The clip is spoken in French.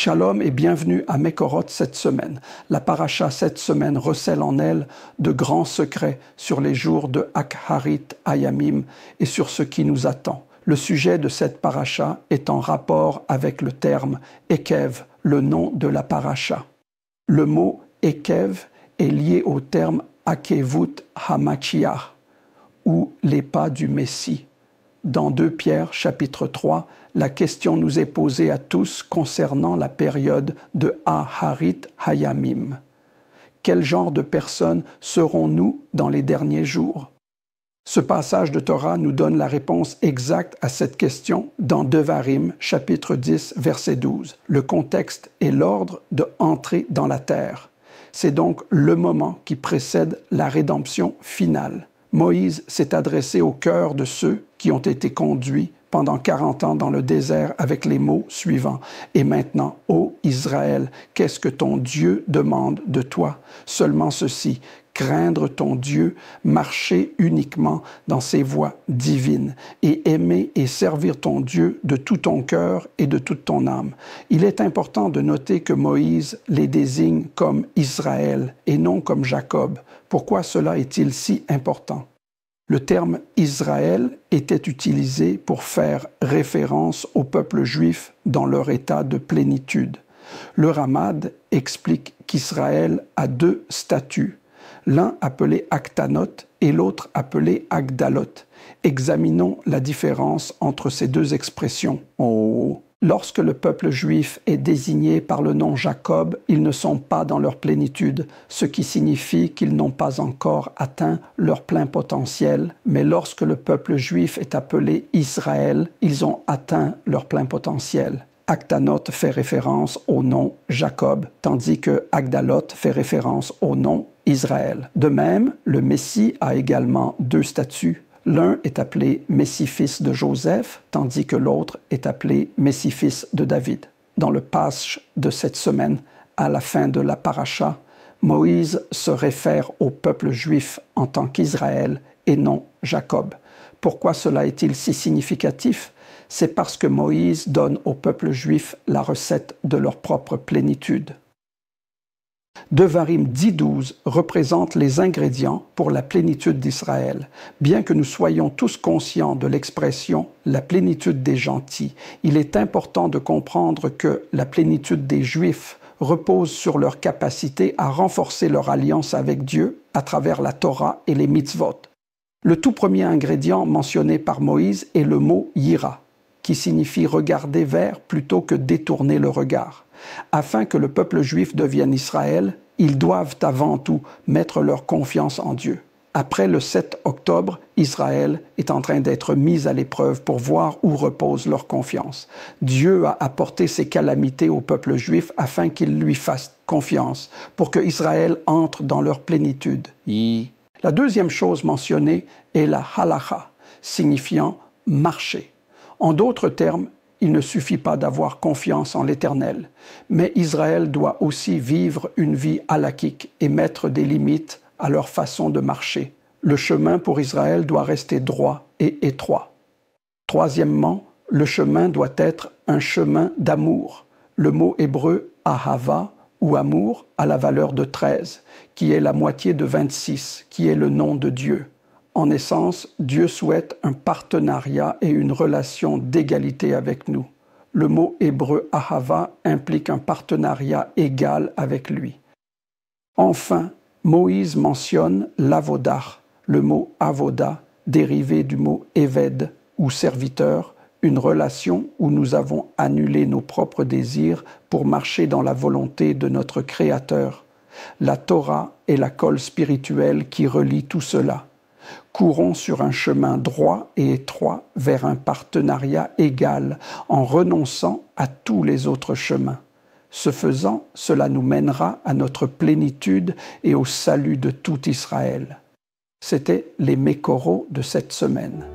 Shalom et bienvenue à Mekorot cette semaine. La paracha cette semaine recèle en elle de grands secrets sur les jours de Akharit Hayamim et sur ce qui nous attend. Le sujet de cette paracha est en rapport avec le terme Ekev, le nom de la paracha. Le mot Ekev est lié au terme Akevut Hamachiach, ou les pas du Messie. Dans 2 Pierre, chapitre 3, la question nous est posée à tous concernant la période de Aharit Hayamim. Quel genre de personnes serons-nous dans les derniers jours? Ce passage de Torah nous donne la réponse exacte à cette question dans Devarim, chapitre 10, verset 12. Le contexte est l'ordre de entrer dans la terre. C'est donc le moment qui précède la rédemption finale. Moïse s'est adressé au cœur de ceux qui ont été conduits pendant 40 ans dans le désert avec les mots suivants. Et maintenant, ô Israël, qu'est-ce que ton Dieu demande de toi? Seulement ceci, craindre ton Dieu, marcher uniquement dans ses voies divines et aimer et servir ton Dieu de tout ton cœur et de toute ton âme. Il est important de noter que Moïse les désigne comme Israël et non comme Jacob. Pourquoi cela est-il si important? Le terme Israël était utilisé pour faire référence au peuple juif dans leur état de plénitude. Le Ramad explique qu'Israël a 2 statuts, l'un appelé Aktanot et l'autre appelé Agdalot. Examinons la différence entre ces 2 expressions. Lorsque le peuple juif est désigné par le nom Jacob, ils ne sont pas dans leur plénitude, ce qui signifie qu'ils n'ont pas encore atteint leur plein potentiel. Mais lorsque le peuple juif est appelé Israël, ils ont atteint leur plein potentiel. Aktanot fait référence au nom Jacob, tandis que Agdalot fait référence au nom Israël. De même, le Messie a également 2 statuts. L'un est appelé Messie fils de Joseph, tandis que l'autre est appelé Messie fils de David. Dans le passage de cette semaine, à la fin de la paracha, Moïse se réfère au peuple juif en tant qu'Israël et non Jacob. Pourquoi cela est-il si significatif? C'est parce que Moïse donne au peuple juif la recette de leur propre plénitude. Devarim 10.12 représente les ingrédients pour la plénitude d'Israël. Bien que nous soyons tous conscients de l'expression « la plénitude des gentils », il est important de comprendre que la plénitude des Juifs repose sur leur capacité à renforcer leur alliance avec Dieu à travers la Torah et les mitzvot. Le tout premier ingrédient mentionné par Moïse est le mot « yira », qui signifie regarder vers plutôt que détourner le regard. Afin que le peuple juif devienne Israël, ils doivent avant tout mettre leur confiance en Dieu. Après le 7 octobre, Israël est en train d'être mis à l'épreuve pour voir où repose leur confiance. Dieu a apporté ces calamités au peuple juif afin qu'il lui fasse confiance, pour que Israël entre dans leur plénitude. La deuxième chose mentionnée est la halacha, signifiant marcher. En d'autres termes, il ne suffit pas d'avoir confiance en l'Éternel, mais Israël doit aussi vivre une vie halachique et mettre des limites à leur façon de marcher. Le chemin pour Israël doit rester droit et étroit. Troisièmement, le chemin doit être un chemin d'amour. Le mot hébreu ahava ou amour a la valeur de 13, qui est la moitié de 26, qui est le nom de Dieu. En essence, Dieu souhaite un partenariat et une relation d'égalité avec nous. Le mot hébreu ahava implique un partenariat égal avec lui. Enfin, Moïse mentionne l'avodah, le mot avoda, dérivé du mot éved ou serviteur, une relation où nous avons annulé nos propres désirs pour marcher dans la volonté de notre Créateur. La Torah est la colle spirituelle qui relie tout cela. Courons sur un chemin droit et étroit vers un partenariat égal en renonçant à tous les autres chemins. Ce faisant, cela nous mènera à notre plénitude et au salut de tout Israël. C'était les Mekorot de cette semaine.